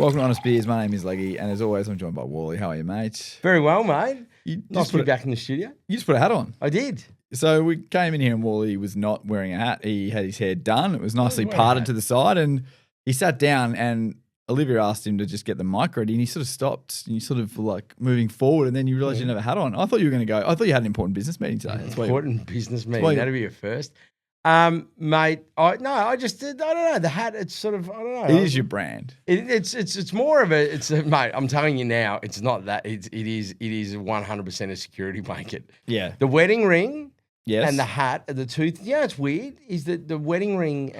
Welcome to Honest Beers. My name is Leggy, and as always, I'm joined by Walley. How are you, mate? Very well, mate. You Nice to be back in the studio. You just put a hat on. I did. So we came in here, and Walley was not wearing a hat. He had his hair done. It was nicely wearing a parted hat. to the side, and he sat down, and Olivia asked him to just get the mic ready, and he sort of stopped, and you sort of like moving forward, and then you realised you didn't have a hat on. I thought you were going to go. I thought you had an important business meeting today. That's why Important business meeting. That'd be a first. Mate, I don't know. The hat, it's sort of, I don't know. It is your brand. It's more of a, mate, I'm telling you now, it's not that. It is 100% a security blanket. Yeah. The wedding ring Yes. and the hat are the two. Yeah, it's weird. Is that the wedding ring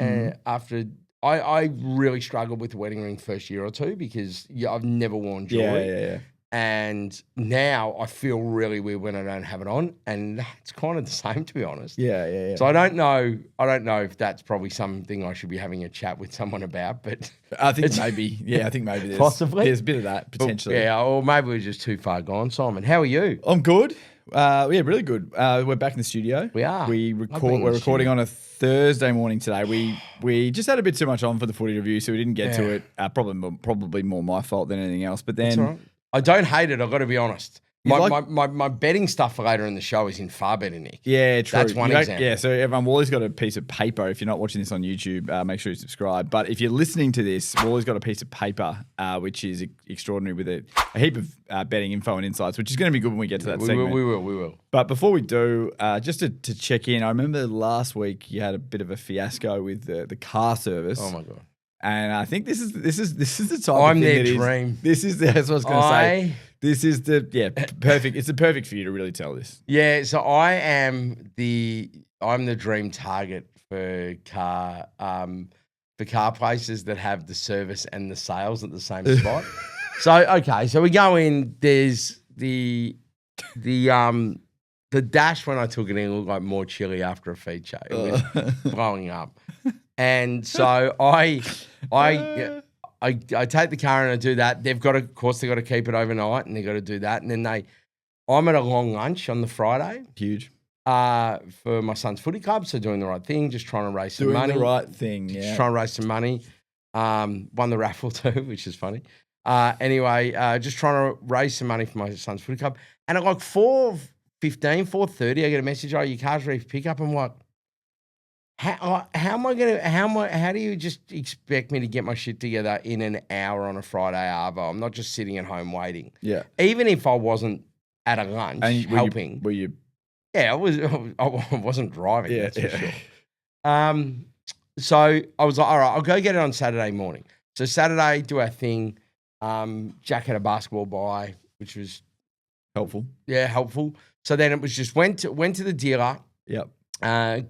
after. I really struggled with the wedding ring first year or two because I've never worn jewelry. Yeah. And now I feel really weird when I don't have it on, and it's kind of the same, to be honest. Yeah. So I don't know if that's probably something I should be having a chat with someone about, but I think maybe. Yeah, I think maybe there's Possibly. there's a bit of that potentially. yeah, or maybe we're just too far gone. Simon, how are you? I'm good. Yeah, really good. We're back in the studio. We are. We're recording on a Thursday morning today. We just had a bit too much on for the footy review, so we didn't get to it. Probably more my fault than anything else. But then That's all right. I don't hate it. I've got to be honest. You My betting stuff for later in the show is in far better nick. yeah, true. That's one example. Yeah, so everyone, Wally's got a piece of paper. If you're not watching this on YouTube, make sure you subscribe. But if you're listening to this, Wally's got a piece of paper, which is extraordinary with a heap of betting info and insights, which is going to be good when we get to that segment. We will. But before we do, just to check in, I remember last week you had a bit of a fiasco with the car service. Oh my God. And I think this is the type I'm of thing their dream. That's what I was going to say. This is perfect. It's perfect for you to really tell this. Yeah, so I'm the dream target for car places that have the service and the sales at the same spot. So we go in. There's the dash when I took it in looked like more chili after a feature. It was blowing up, and so I take the car and I do that. They've got to keep it overnight, and they've got to do that. And then I'm at a long lunch on the Friday. Huge. For my son's footy club, so doing the right thing, just trying to raise some money. Doing the right thing, yeah. Just trying to raise some money. Won the raffle too, which is funny. Anyway, just trying to raise some money for my son's footy club. And at like 4:15, 4:30, I get a message, your car's ready for pickup. I'm like, how do you just expect me to get my shit together in an hour on a Friday arvo? I'm not just sitting at home waiting. Yeah. Even if I wasn't at a lunch helping. Were you? Yeah, I wasn't driving, that's for sure. So I was like, all right, I'll go get it on Saturday morning. So Saturday, do our thing. Jack had a basketball buy, which was Helpful. Yeah, helpful. So then it was just went to the dealer. Yep.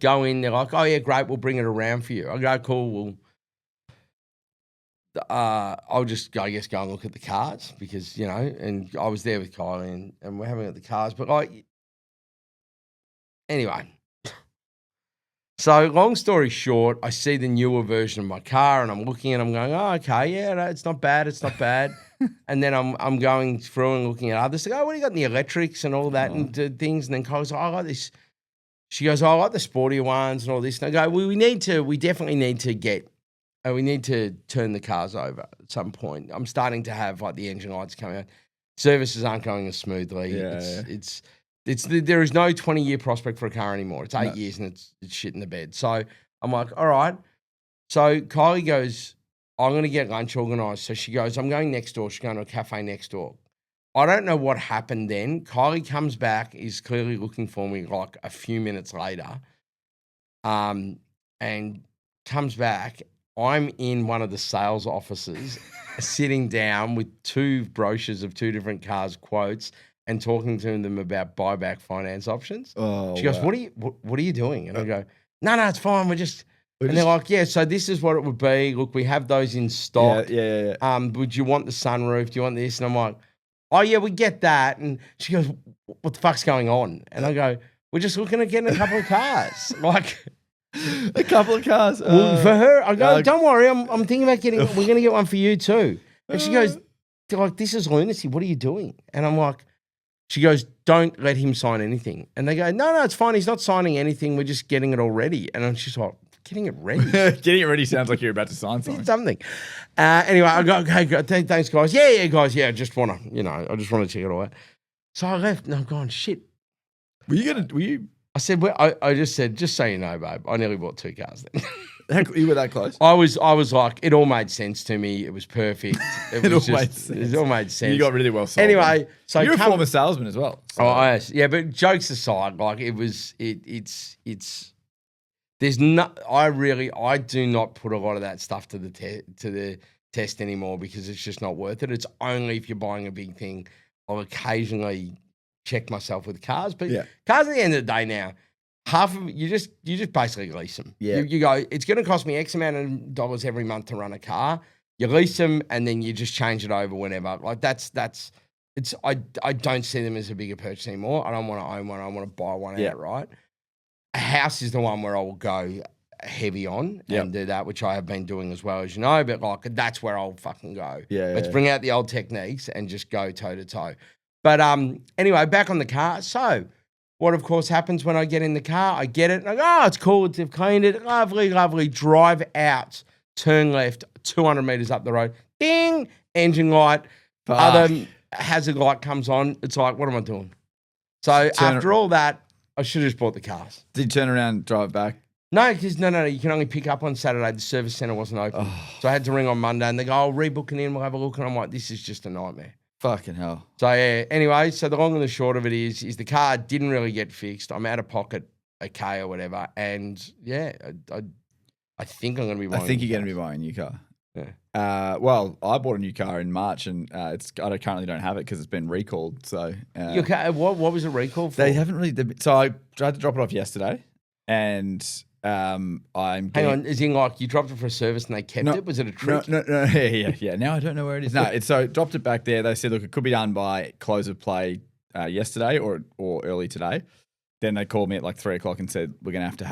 Go in, they're like, oh yeah, great, we'll bring it around for you. I go, cool, I'll just, I guess, go and look at the cars because, and I was there with Kylie and we're having a look at the cars. But anyway. So long story short, I see the newer version of my car and I'm looking and I'm going, oh, okay, yeah, no, it's not bad. And then I'm going through and looking at others. Like, oh, what do you got in the electrics and all that and things? And then Kylie's like, oh, I like this. She goes, oh, I like the sportier ones and all this. And I go, we definitely need to turn the cars over at some point. I'm starting to have like the engine lights coming out. Services aren't going as smoothly. Yeah. There is no 20-year prospect for a car anymore. It's 8 years and it's shit in the bed. So I'm like, all right. So Kylie goes, I'm going to get lunch organised. So she goes, I'm going next door. She's going to a cafe next door. I don't know what happened then. Kylie comes back, is clearly looking for me like a few minutes later, and comes back. I'm in one of the sales offices sitting down with two brochures of two different cars, quotes, and talking to them about buyback finance options. Oh, she goes, wow. what are you doing? And I go, no, it's fine. And they're like, yeah, so this is what it would be. Look, we have those in stock. Yeah. Would you want the sunroof? Do you want this? And I'm like, oh, yeah, we get that. And she goes, what the fuck's going on? And I go, we're just looking at getting a couple of cars. Like, a couple of cars. Well, for her, I go, don't worry, I'm thinking about we're going to get one for you too. And she goes, like, this is lunacy. What are you doing? And I'm like, she goes, don't let him sign anything. And they go, no, it's fine. He's not signing anything. We're just getting it already. And I'm just like, getting it ready. Getting it ready sounds like you're about to sign something. Something. Anyway, I go, okay, thanks, guys. Yeah, guys. Yeah, I just want to check it all out. So I left, and I'm going, shit. Were you? I said, well, I just said, just so you know, babe, I nearly bought 2 cars then. You were that close? I was like, it all made sense to me. It was perfect. It all made sense. You got really well sold. Anyway, so you're a former salesman as well. So. Oh, yes. Yeah, but jokes aside, like there's not. I do not put a lot of that stuff to the test anymore because it's just not worth it. It's only if you're buying a big thing. I'll occasionally check myself with cars, but cars at the end of the day now. Half of it, you just basically lease them. Yeah. You go, it's going to cost me X amount of dollars every month to run a car. You lease them and then you just change it over whenever. Like that's it's I don't see them as a bigger purchase anymore. I don't want to own one. I want to buy one outright. A house is the one where I will go heavy on and do that, which I have been doing as well, as you know. But like that's where I'll fucking go. Let's bring out the old techniques and just go toe to toe. But anyway, back on the car. So. What, of course, happens when I get in the car, I get it, and I go, oh, it's cool, they've cleaned it, lovely, lovely, drive out, turn left, 200 metres up the road, ding, engine light, other hazard light comes on. It's like, what am I doing? So after all that, I should have just bought the cars. Did you turn around and drive back? No, because no, you can only pick up on Saturday. The service centre wasn't open. So I had to ring on Monday, and they go, oh, rebooking in, we'll have a look. And I'm like, this is just a nightmare. Fucking hell. So yeah, anyway, so the long and the short of it is the car didn't really get fixed. I'm out of pocket a K or whatever, and yeah, I think I'm going to be buying. I think you're going to be buying a new car. Yeah. Well, I bought a new car in March, and I currently don't have it because it's been recalled. So your car, what was it recalled for? They haven't really. So I tried to drop it off yesterday, and I'm hang on. Is in like you dropped it for a service and they kept it? Was it a trick? No. Yeah. Now I don't know where it is. No, so dropped it back there. They said, look, it could be done by close of play yesterday or early today. Then they called me at like 3 o'clock and said we're gonna have to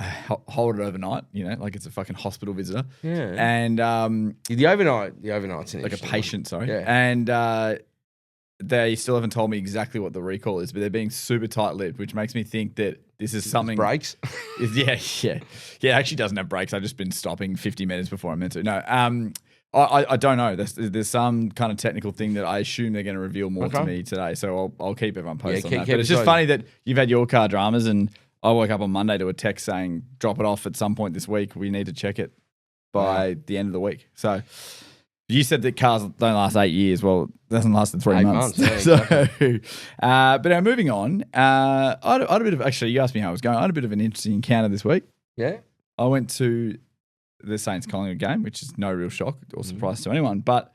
hold it overnight. You know, like it's a fucking hospital visitor. Yeah. And the overnight's an like a patient. Sorry. Yeah. And they still haven't told me exactly what the recall is, but they're being super tight-lipped, which makes me think that this is something. Brakes? Yeah. It actually doesn't have brakes. I've just been stopping 50 minutes before I meant to. No, I don't know. There's some kind of technical thing that I assume they're going to reveal more to me today. So I'll keep everyone posted on that. But it's just funny that you've had your car dramas, and I woke up on Monday to a text saying drop it off at some point this week. We need to check it by the end of the week. So. You said that cars don't last 8 years. Well, it doesn't last than 3 months. Yeah, so, exactly. but now moving on, I had a bit of, actually, you asked me how I was going. I had a bit of an interesting encounter this week. Yeah. I went to the Saints Collingwood game, which is no real shock or surprise to anyone, but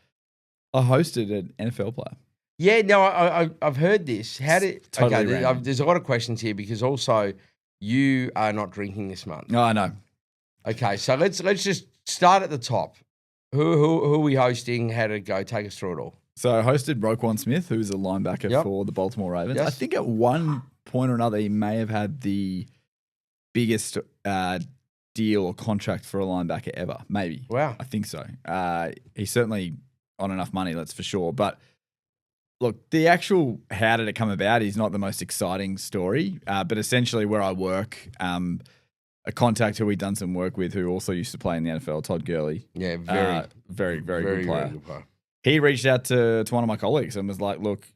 I hosted an NFL player. Yeah, no, I've heard this. How did, totally there's a lot of questions here because also you are not drinking this month. No, I know. Okay, so let's just start at the top. Who are we hosting? How did it go? Take us through it all. So I hosted Roquan Smith, who's a linebacker for the Baltimore Ravens. Yes. I think at one point or another, he may have had the biggest deal or contract for a linebacker ever. Maybe. Wow. I think so. He's certainly on enough money, that's for sure. But look, the actual how did it come about is not the most exciting story. But essentially where I work, a contact who we'd done some work with who also used to play in the NFL, Todd Gurley. Yeah, very good player. Very good player. He reached out to one of my colleagues and was like, look,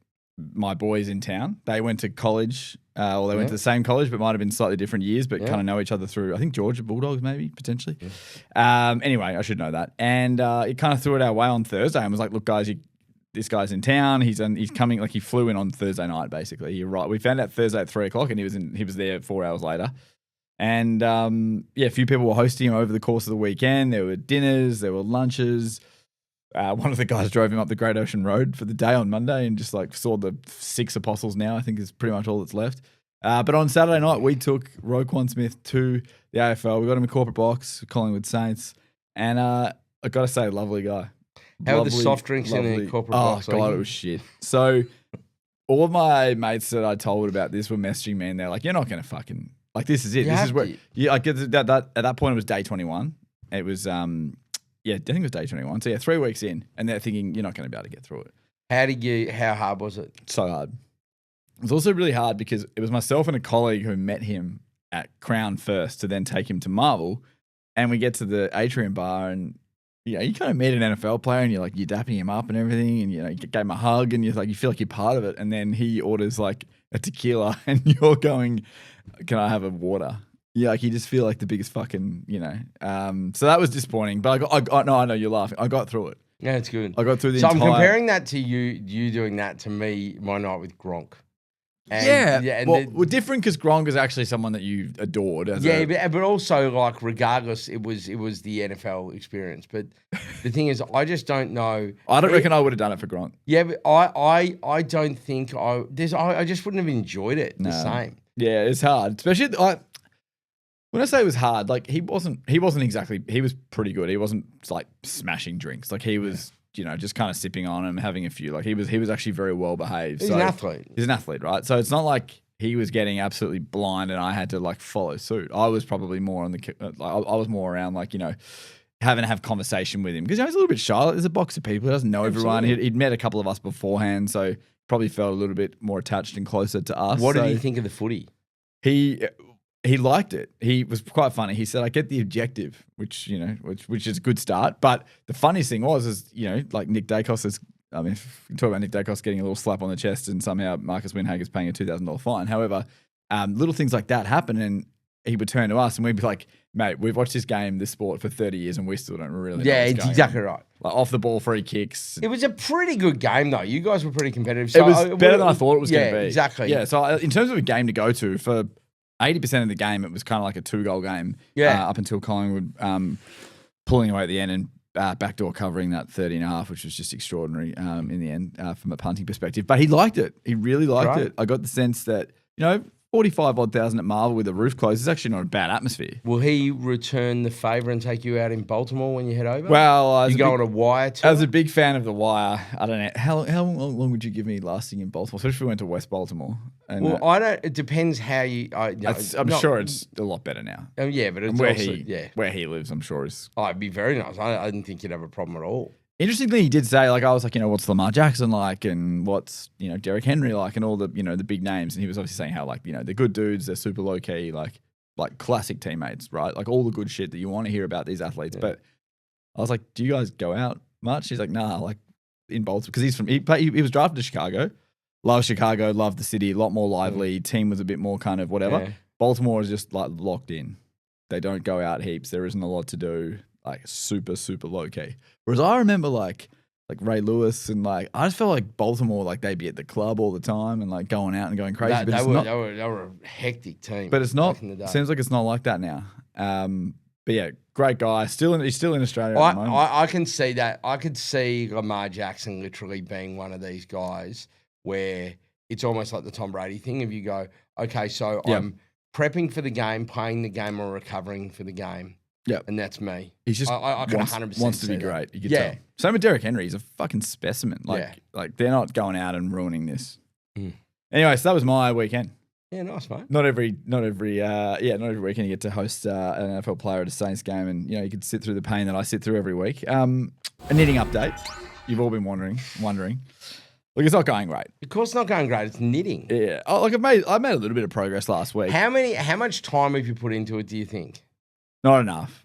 my boy's in town. They went to college, or they went to the same college, but might have been slightly different years, but kind of know each other through, I think, Georgia Bulldogs maybe, potentially. Yeah. Anyway, I should know that. And he kind of threw it our way on Thursday and was like, look, guys, this guy's in town. He's coming, like he flew in on Thursday night, basically. We found out Thursday at 3 o'clock and he was there 4 hours later. And a few people were hosting him over the course of the weekend. There were dinners, there were lunches. One of the guys drove him up the Great Ocean Road for the day on Monday and just like saw the 6 apostles now, I think is pretty much all that's left. But on Saturday night, we took Roquan Smith to the AFL. We got him a corporate box, Collingwood Saints. And I got to say, lovely guy. How were the soft drinks in the corporate box? Oh, God, it was shit. So all of my mates that I told about this were messaging me and they're like, you're not going to fucking... Like, this is it. This is where I get that at that point it was day 21. It was I think it was day 21. So 3 weeks in, and they're thinking you're not going to be able to get through it. How hard was it? So hard. It was also really hard because it was myself and a colleague who met him at Crown first to then take him to Marvel, and we get to the atrium bar, and you kind of meet an NFL player, and you're dapping him up and everything, and you gave him a hug, and you feel like you're part of it, and then he orders like a tequila, and you're going, "Can I have a water?" Yeah, like you just feel like the biggest fucking, So that was disappointing, but I know you're laughing. I got through it. Yeah, it's good. I got through the So entire. I'm comparing that to you doing that to me, my night with Gronk. And, and well, different because Gronk is actually someone that you adored. But also like regardless, it was the NFL experience. But the thing is, I just don't know. I don't reckon I would have done it for Gronk. Yeah, but I don't think I just wouldn't have enjoyed it the same. Yeah, it's hard, especially when I say it was hard. Like he wasn't exactly. He was pretty good. He wasn't like smashing drinks. Like he was. Just kind of sipping on him, having a few. Like he was actually very well behaved. He's an athlete. He's an athlete, right? So it's not like he was getting absolutely blind and I had to like follow suit. I was probably more on the. I was more around like having to have conversation with him because he's a little bit shy. Like, there's a box of people. He doesn't know everyone. He'd met a couple of us beforehand, so probably felt a little bit more attached and closer to us. What did he think of the footy? He liked it. He was quite funny. He said, "I get the objective," which is a good start. But the funniest thing is like Nick Dacos is. I mean, if you talk about Nick Dacos getting a little slap on the chest, and somehow Marcus Winhager's paying a $2,000 fine. However, little things like that happen, and he would turn to us, and we'd be like, "Mate, we've watched this sport for 30 years, and we still don't really." Yeah, know it's exactly right. Like off the ball free kicks. It was a pretty good game though. You guys were pretty competitive. So it was better than I thought it was going to be. Exactly. Yeah. So in terms of a game to go to for 80% of the game, it was kind of like a 2-goal game. Yeah. Up until Collingwood pulling away at the end and backdoor covering that 30.5, which was just extraordinary in the end from a punting perspective. But he liked it. He really liked it. I got the sense that 45,000 odd at Marvel with the roof closed is actually not a bad atmosphere. Will he return the favour and take you out in Baltimore when you head over? Well, you go on a Wire tour? I was a big fan of the Wire. I don't know how long would you give me lasting in Baltimore, especially if we went to West Baltimore. And, I don't. It depends how you. I'm sure it's a lot better now. Yeah, but it's where he lives, I'm sure is. Oh, it'd be very nice. I didn't think you'd have a problem at all. Interestingly, he did say, like, I was like, what's Lamar Jackson like, and what's Derrick Henry like, and all the the big names, and he was obviously saying how like they're good dudes, they're super low key, like classic teammates, right? Like all the good shit that you want to hear about these athletes. Yeah. But I was like, do you guys go out much? He's like, nah, like in Baltimore, because he was drafted to Chicago, loved Chicago, loved the city, a lot more lively. Team was a bit more kind of whatever. Yeah. Baltimore is just like locked in. They don't go out heaps. There isn't a lot to do. Like super, super low key. Whereas I remember like Ray Lewis and I just felt like Baltimore, like they'd be at the club all the time and like going out and going crazy. They were a hectic team. But it's not. Seems like it's not like that now. But yeah, great guy. He's still in Australia at the moment. I can see that. I could see Lamar Jackson literally being one of these guys where it's almost like the Tom Brady thing. If you go, okay, so I'm prepping for the game, playing the game, or recovering for the game. Yeah, and that's me. He's just I can 100% wants to be great. You can tell. Same with Derrick Henry. He's a fucking specimen. Like they're not going out and ruining this. Anyway, so that was my weekend. Yeah, nice, mate. Not every weekend you get to host an NFL player at a Saints game, and you could sit through the pain that I sit through every week. A knitting update. You've all been wondering. Look, it's not going great. Of course, it's not going great. It's knitting. Yeah. Oh, look, I made a little bit of progress last week. How much time have you put into it? Do you think? Not enough.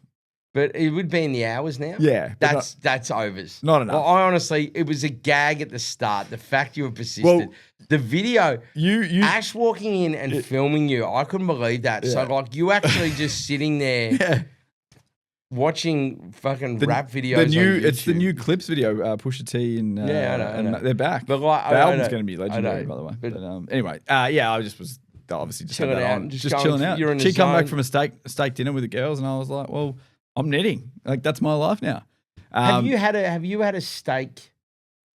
But it would be in the hours now? Yeah. That's overs. Not enough. Well, I honestly, it was a gag at the start. The fact you were persistent. The video, Ash walking in and filming you, I couldn't believe that. Yeah. So, you actually just sitting there watching fucking rap videos on YouTube. It's the new Clips video, Pusha T and I know. And they're back. But the album's going to be legendary, by the way. But anyway, I just was... Obviously, just chilling out. Just chilling out. She come back from a steak dinner with the girls, and I was like, "Well, I'm knitting. Like that's my life now." Have you had a steak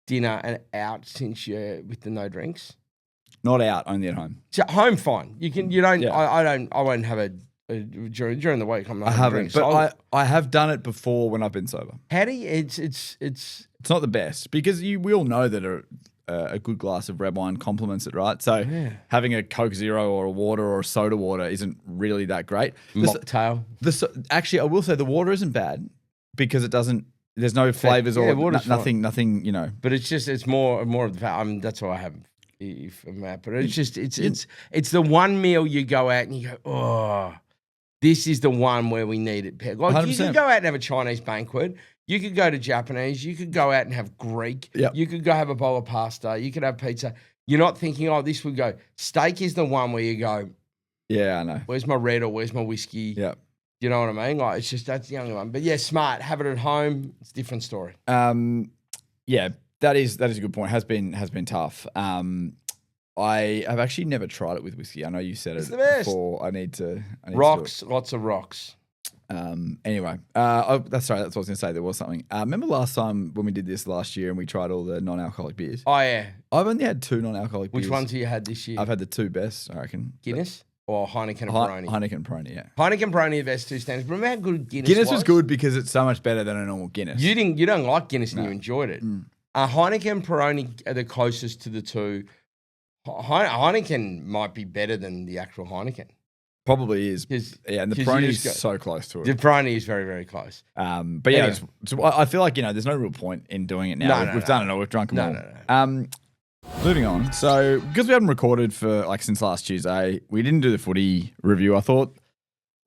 dinner and out since you with the no drinks? Not out, only at home. So home, fine. You can. You don't. Yeah. I won't have a during the week. I'm not. I haven't, but I have done it before when I've been sober. How do you? It's not the best because we all know that a good glass of red wine complements it, right? So having a Coke Zero or a water or a soda water isn't really that great. Mocktail. Actually, I will say the water isn't bad because it doesn't. There's no flavors or nothing. But it's more of the fact. That's why I have. But it's the one meal you go out and you go, oh. this is the one where we need it. Like, 100%. you could go out and have a Chinese banquet. You could go to Japanese. You could go out and have Greek. Yep. You could go have a bowl of pasta. You could have pizza. You're not thinking, oh, this would go. Steak is the one where you go, Yeah, I know. where's my red or where's my whiskey? Yeah. You know what I mean? Like, it's just, that's the only one. But yeah, smart. Have it at home. It's a different story. Yeah, that is a good point. Has been tough. I have actually never tried it with whiskey. I know you said It's it the best. before. I need to Rocks, lots of rocks. Anyway, that's right. That's what I was going to say. There was something. Remember last time when we did this last year and we tried all the non-alcoholic beers? Oh, yeah. I've only had 2 non-alcoholic beers. Which ones have you had this year? I've had the 2 best, I reckon. Guinness or Heineken and Peroni? Heineken and Peroni, yeah. Heineken and Peroni are the best 2 standards. Remember how good Guinness Was good because it's so much better than a normal Guinness. You don't like Guinness and you enjoyed it. Heineken and Peroni are the closest to the 2. Heineken might be better than the actual Heineken. Probably is. Yeah, and the Peroni is so close to it. The Peroni is very, very close. But yeah, I feel like, there's no real point in doing it now. We've done it all. We've drunk them all. No. Moving on. So, because we haven't recorded for since last Tuesday, we didn't do the footy review. I thought,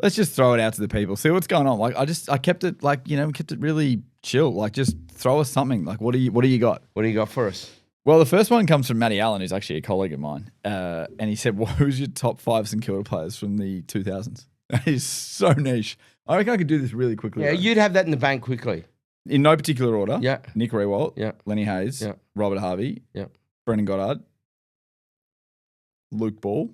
let's just throw it out to the people, see what's going on. I kept it kept it really chill. Just throw us something. What do you got? What do you got for us? Well, the first one comes from Matty Allen, who's actually a colleague of mine. And he said, who's your top 5 St Kilda players from the 2000s? That is so niche. I reckon I could do this really quickly. Yeah, you'd have that in the bank quickly. In no particular order. Yeah. Nick Rewalt. Yeah. Lenny Hayes. Yeah. Robert Harvey. Yeah. Brendan Goddard. Luke Ball.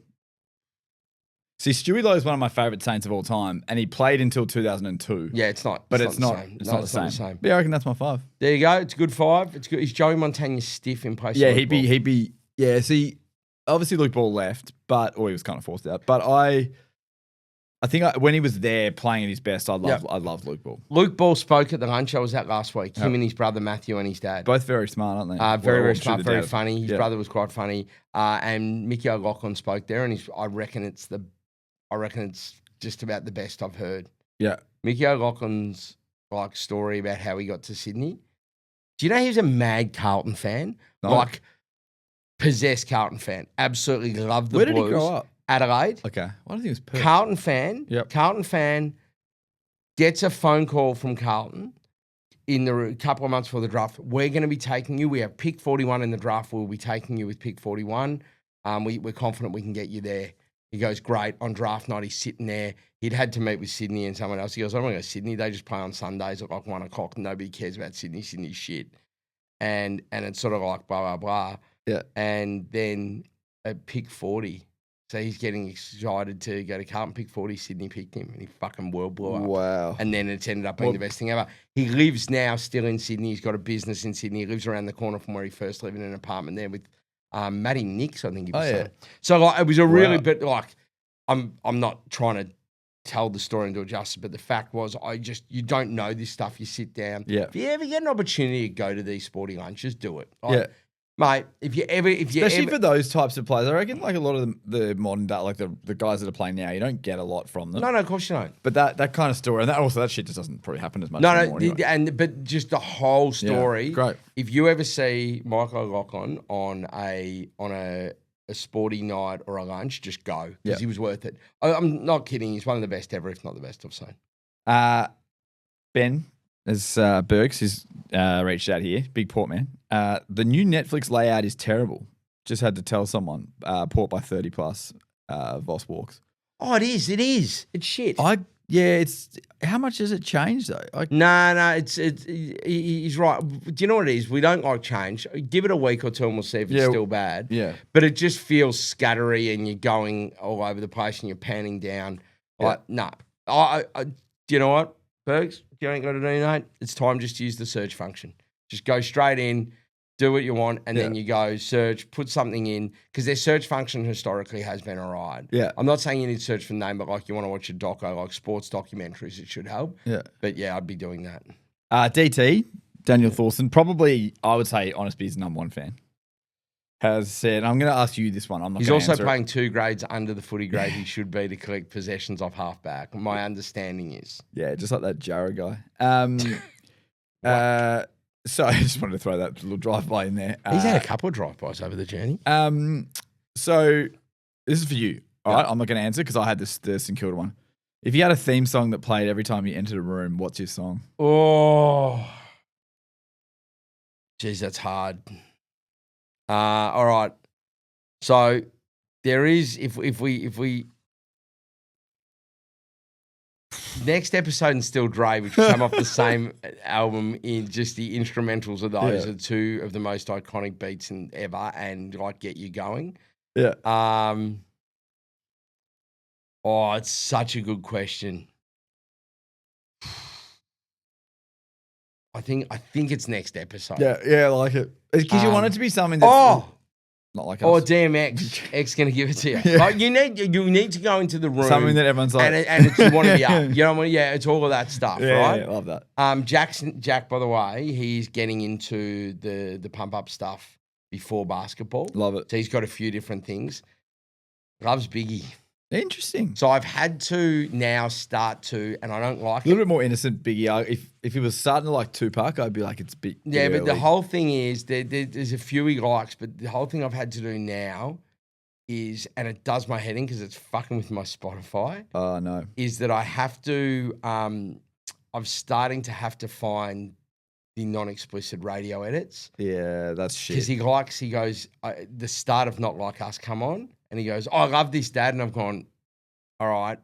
See, Stewie Lowe is one of my favourite Saints of all time, and he played until 2002. Yeah, it's not. But it's not the same. But yeah, I reckon that's my 5. There you go. It's a good 5. It's good. Is Joey Montagna stiff in place? Yeah, he'd be. Yeah, see, obviously Luke Ball left, or he was kind of forced out. But I think when he was there playing at his best, I loved Luke Ball. Luke Ball spoke at the lunch I was at last week. Him and his brother Matthew and his dad. Both very smart, aren't they? Very, very smart, very funny. His brother was quite funny. And Mickey O'Loughlin spoke there, and I reckon it's just about the best I've heard. Yeah. Mickey O'Loughlin's story about how he got to Sydney. Do you know he was a mad Carlton fan? No. Possessed Carlton fan. Absolutely loved the Where Blues. did he grow up? Adelaide. Okay. I don't think it was Perth. Carlton fan. Yep. Carlton fan gets a phone call from Carlton in the couple of months before the draft. We're going to be taking you. We have pick 41 in the draft. We'll be taking you with pick 41. We're confident we can get you there. He goes, great. On draft night, he's sitting there. He'd had to meet with Sydney and someone else. He goes, I don't want to go to Sydney. They just play on Sundays at 1 o'clock. Nobody cares about Sydney. Sydney's shit. And it's sort of blah, blah, blah. Yeah. And then at pick 40, so he's getting excited to go to Carlton. Pick 40, Sydney picked him, and he fucking world blew up. Wow. And then it's ended up being the best thing ever. He lives now still in Sydney. He's got a business in Sydney. He lives around the corner from where he first lived in an apartment there with Matty Nix, I think he was saying. So it was a really bit I'm not trying to tell the story and do it justice, but the fact was you don't know this stuff. You sit down. Yeah. If you ever get an opportunity to go to these sporting lunches, do it. Yeah. Mate, especially for those types of players, I reckon a lot of the modern day, the guys that are playing now, you don't get a lot from them. No, of course you don't. But that kind of story, and that shit just doesn't probably happen as much anymore. Anyway. But just the whole story. Yeah, great. If you ever see Michael O'Loughlin on a sporty night or a lunch, just go because he was worth it. I'm not kidding. He's one of the best ever, if not the best I've seen. Ben, as Burks has reached out here, big port man. The new Netflix layout is terrible. Just had to tell someone. Port by 30 plus. Voss walks. Oh, it is. It's shit. It's how much has it changed though? No, he's right. Do you know what it is? We don't like change. Give it a week or two and we'll see if it's still bad. Yeah. But it just feels scattery and you're going all over the place and you're panning down. Yeah. No. Do you know what, Bergs? You ain't got to do, mate. It's time just to use the search function. Just go straight in, do what you want, and then you go search, put something in, because their search function historically has been all right. Yeah. I'm not saying you need to search for the name, but you want to watch a doco, sports documentaries, it should help. Yeah. But yeah, I'd be doing that. DT, Daniel Thorson, probably, I would say, Honestby's number 1 fan, has said, I'm going to ask you this one. He's also playing 2 grades under the footy grade he should be to collect possessions off halfback. My understanding is. Yeah, just like that Jarrah guy. So I just wanted to throw that little drive-by in there. He's had a couple of drive-bys over the journey. So this is for you. All right, I'm not going to answer because I had the St Kilda one. If you had a theme song that played every time you entered a room, what's your song? Oh, geez, that's hard. All right. So there is if we next episode in Still Dre, which come off the same album, in just the instrumentals of those are two of the most iconic beats ever, and like get you going. Yeah. Oh, it's such a good question. I think it's next episode. Yeah, I like it. Because you want it to be something that's not like us. Or DMX. X going to give it to you. Yeah. Like you need to go into the room. Something that everyone's like. And you want to be up. You know what I mean? Yeah, it's all of that stuff, right? Yeah, I love that. Jack, by the way, he's getting into the pump-up stuff before basketball. Love it. So he's got a few different things. Loves Biggie. Interesting. So I've had to now start to, and I don't like it. A little bit more innocent Biggie. If he was starting to like Tupac, I'd be like, it's big. Yeah, but early. the whole thing is, there's a few he likes, but the whole thing I've had to do now is, and it does my head in because it's fucking with my Spotify. Oh, no. Is that I have to, I'm starting to have to find the non-explicit radio edits. Yeah, that's shit. Because he goes, the start of Not Like Us come on, and he goes, oh, I love this, Dad. And I've gone, all right,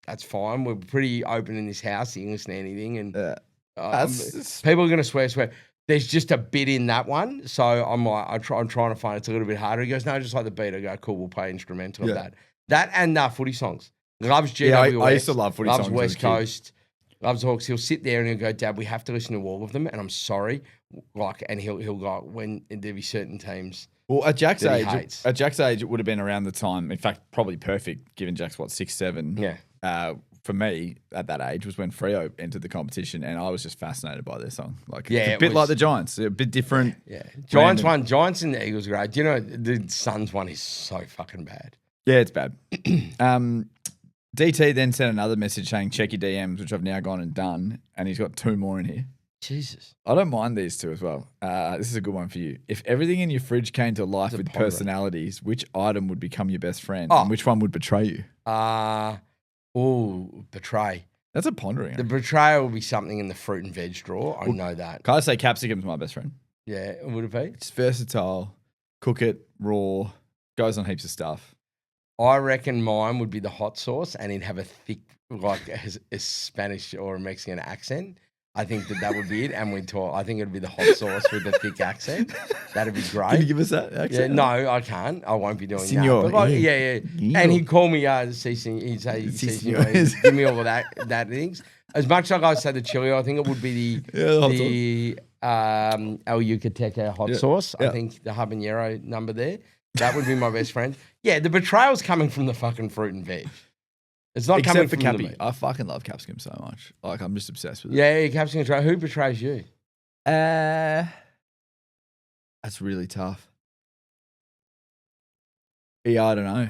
that's fine. We're pretty open in this house. You can listen to anything. And people are going to swear. There's just a bit in that one. So I'm like, I'm trying to find it's a little bit harder. He goes, no, just like the beat. I go, cool, we'll play instrumental of that. That and footy songs. Loves GWS. Yeah, I used to love footy songs. Loves West Coast. Loves the Hawks. He'll sit there and he'll go, Dad, we have to listen to all of them. And I'm sorry. And he'll go, when there'll be certain teams. Well, at Jack's age, it would have been around the time. In fact, probably perfect, given Jack's 6, 7. Yeah. For me, at that age, was when Freo entered the competition, and I was just fascinated by their song. Like, yeah, it's a bit like the Giants, a bit different. Yeah. Giants won. Giants and the Eagles are great. Do you know the Suns one is so fucking bad? Yeah, it's bad. DT then sent another message saying, check your DMs, which I've now gone and done, and he's got 2 more in here. Jesus. I don't mind these 2 as well. This is a good one for you. If everything in your fridge came to life with personalities, which item would become your best friend, and which one would betray you? Betray. That's a pondering. The betrayal will be something in the fruit and veg drawer. I know that. Can I say capsicum's my best friend? Yeah, would it be? It's versatile. Cook it raw. Goes on heaps of stuff. I reckon mine would be the hot sauce, and it'd have a thick, like a Spanish or a Mexican accent. I think that would be it, and we'd talk. I think it'd be the hot sauce with the thick accent. That'd be great. Can you give us that accent? Yeah, no, I can't. I won't be doing Senor, that. But like, yeah. And he'd call me, he'd say, Senor, give me all of that things. As much like I say the chili, I think it would be the El Yucateca hot sauce. I think the habanero number there. That would be my best friend. Yeah, the betrayal's coming from the fucking fruit and veg. It's not Except coming for from Cappy. the meat. I fucking love capsicum so much. Like, I'm just obsessed with it. Yeah, capsicum betrayal. Who betrays you? That's really tough. Yeah, I don't know.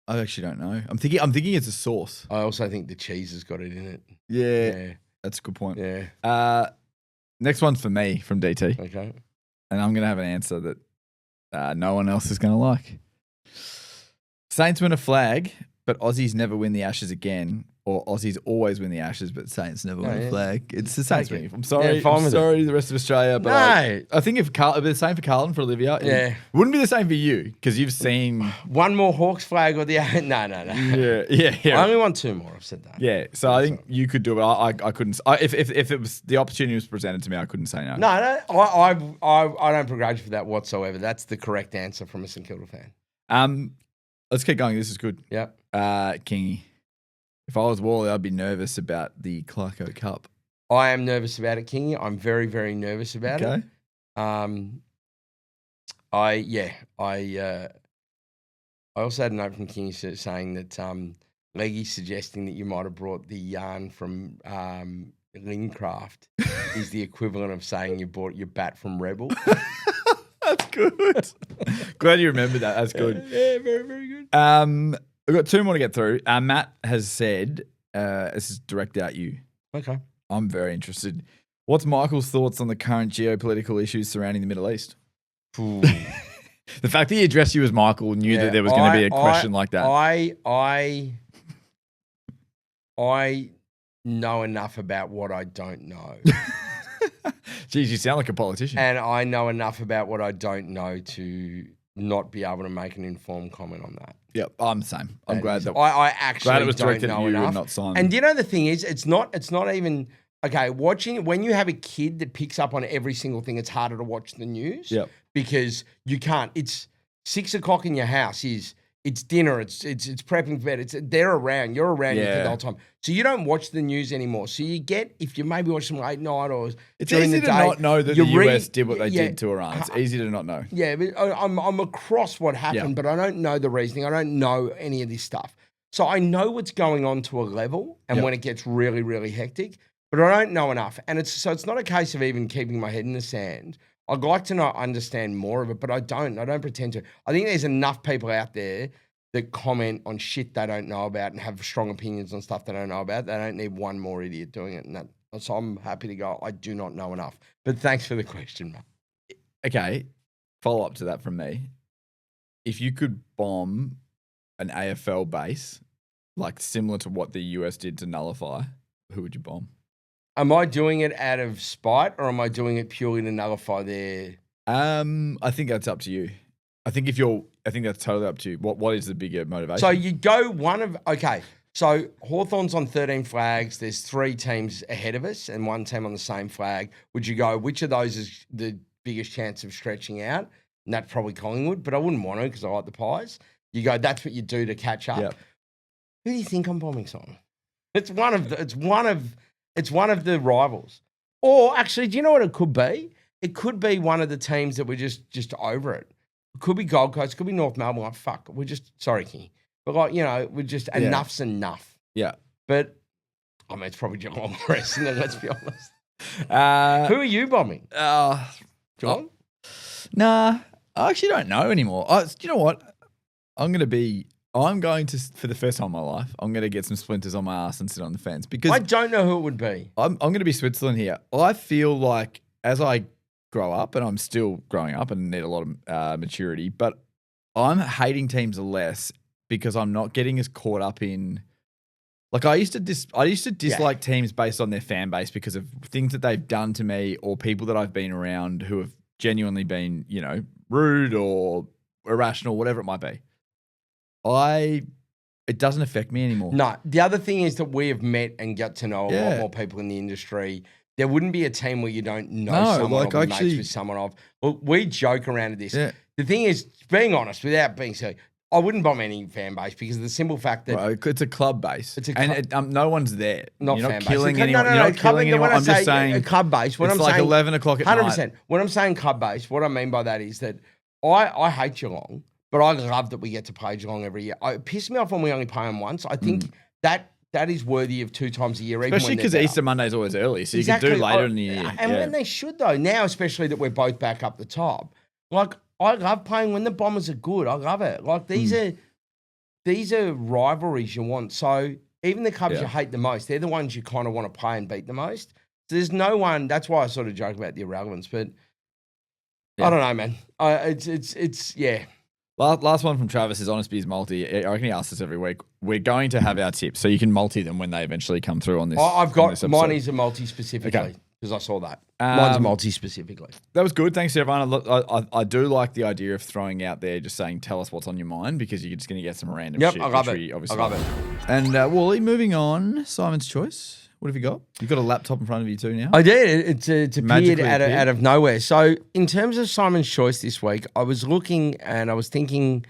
I actually don't know. I'm thinking it's a sauce. I also think the cheese has got it in it. Yeah. That's a good point. Yeah. Next one's for me from DT. Okay. And I'm going to have an answer that no one else is going to like. Saints win a flag, but Aussies never win the Ashes again. Or Aussies always win the Ashes, but Saints never win a flag. It's the Saints winning. I'm sorry. Yeah, I'm sorry to the rest of Australia, but No. I think if it'd be the same for Carlton, for Olivia. It wouldn't be the same for you because you've seen one more Hawks flag or the no. Yeah. I only want 2 more. I've said that. Yeah, so I think you could do it. I couldn't. If it was the opportunity was presented to me, I couldn't say no. No, I don't begrudge you for that whatsoever. That's the correct answer from a St Kilda fan. Let's keep going. This is good. Yep. Kingy. If I was Walley, I'd be nervous about the Clarko Cup. I am nervous about it, Kingy. I'm very, very nervous about it. I also had a note from Kingy saying that Leggy suggesting that you might have brought the yarn from Lingcraft is the equivalent of saying you bought your bat from Rebel. That's good. Glad you remembered that. That's good. Yeah, very, very good. We've got 2 more to get through. Matt has said, this is direct at you. Okay. I'm very interested. What's Michael's thoughts on the current geopolitical issues surrounding the Middle East? The fact that he addressed you as Michael knew that there was going to be a question like that. I I know enough about what I don't know. Jeez, you sound like a politician. And I know enough about what I don't know to not be able to make an informed comment on that. Yep, I'm the same. I'm glad that I actually glad it was don't directed know at you enough. and not Simon. And you know the thing is, it's not even okay. Watching when you have a kid that picks up on every single thing, it's harder to watch the news. Yep. Because you can't. It's 6 o'clock in your house. It's dinner. It's prepping for bed. They're around. You're around your kid the whole time. So you don't watch the news anymore. So you get, if you maybe watch some late night or it's during easy the to day, not know that the US did what they did to Iran. It's easy to not know. Yeah, but I'm across what happened, but I don't know the reasoning. I don't know any of this stuff. So I know what's going on to a level, and when it gets really, really hectic, but I don't know enough. And it's not a case of even keeping my head in the sand. I'd like to understand more of it, but I don't. I don't pretend to. I think there's enough people out there that comment on shit they don't know about and have strong opinions on stuff they don't know about. They don't need one more idiot doing it. And so I'm happy to go, I do not know enough. But thanks for the question, mate. Okay, follow up to that from me. If you could bomb an AFL base, like similar to what the US did to nullify, who would you bomb? Am I doing it out of spite or am I doing it purely to nullify their... I think that's up to you. I think that's totally up to you. What is the bigger motivation? So you go so Hawthorn's on 13 flags. There's 3 teams ahead of us and 1 team on the same flag. Would you go, which of those is the biggest chance of stretching out? And that's probably Collingwood, but I wouldn't want to because I like the Pies. You go, that's what you do to catch up. Yep. Who do you think I'm bombing, Simon? It's one of the rivals. Or actually, do you know what it could be? It could be one of the teams that we're just over it. It could be Gold Coast, it could be North Melbourne. Like, fuck, we're just, sorry, King. But like, we're just, enough's enough. Yeah. But, I mean, it's probably Geelong Press, isn't it? Let's be honest. Who are you bombing? John? Nah, I actually don't know anymore. Do you know what? I'm going to, for the first time in my life, I'm going to get some splinters on my ass and sit on the fence because I don't know who it would be. I'm going to be Switzerland here. I feel like as I grow up, and I'm still growing up and need a lot of maturity, but I'm hating teams less because I'm not getting as caught up in. Like I used to dislike teams based on their fan base because of things that they've done to me or people that I've been around who have genuinely been, rude or irrational, whatever it might be. It doesn't affect me anymore. No. The other thing is that we have met and got to know a lot more people in the industry. There wouldn't be a team where you don't know someone or be mates with someone of. Well, we joke around at this. Yeah. The thing is, being honest, without being silly, I wouldn't bomb any fan base because of the simple fact that it's a club base. And no one's there. Not You're fan not killing base. anyone. No, You're not killing anyone. I'm just saying a club base. When it's I'm like saying 11 o'clock at night. 100%. When I'm saying club base, what I mean by that is that I hate Geelong, but I love that we get to play Geelong every year. It pisses me off when we only play them once. I think that is worthy of 2 times a year. Especially because Easter Monday is always early, so you can do later in the year. And when they should, though, now especially that we're both back up the top. Like, I love playing when the Bombers are good. I love it. Like, these are rivalries you want. So even the clubs you hate the most, they're the ones you kind of want to play and beat the most. So there's no one. That's why I sort of joke about the irrelevance. But I don't know, man. It's. Last one from Travis is Honest Beers Multi. I reckon he asks us every week. We're going to have our tips, so you can multi them when they eventually come through on this. I've got mine is a multi specifically because I saw that. Mine's a multi specifically. That was good. Thanks, everyone. I do like the idea of throwing out there, just saying, tell us what's on your mind because you're just going to get some random shit. I love it. I love it. And Wally, moving on, Simon's choice. What have you got? You've got a laptop in front of you too now? I did. It's appeared out of nowhere. So in terms of Simon's choice this week, I was looking and I was thinking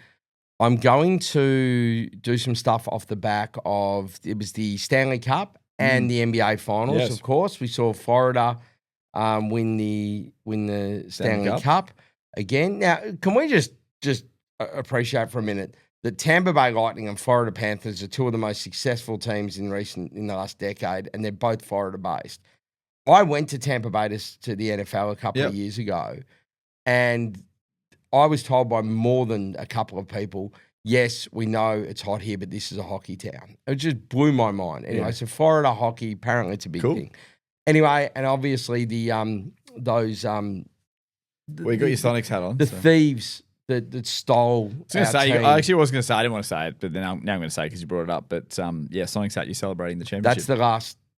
I'm going to do some stuff off the back of, it was the Stanley Cup and the NBA Finals, of course. We saw Florida win the Stanley Cup again. Now, can we just appreciate for a minute the Tampa Bay Lightning and Florida Panthers are 2 of the most successful teams in the last decade, and they're both Florida-based. I went to Tampa Bay to the NFL a couple of years ago, and I was told by more than a couple of people, yes, we know it's hot here, but this is a hockey town. It just blew my mind. Anyway, so Florida hockey, apparently it's a big thing. Anyway, and obviously the well, you got your Sonics hat on. The Thieves that stole I was our gonna say, team. I actually was going to say, I didn't want to say it, but then now I'm going to say because you brought it up. But yeah, Sonic Sat, you're celebrating the championship.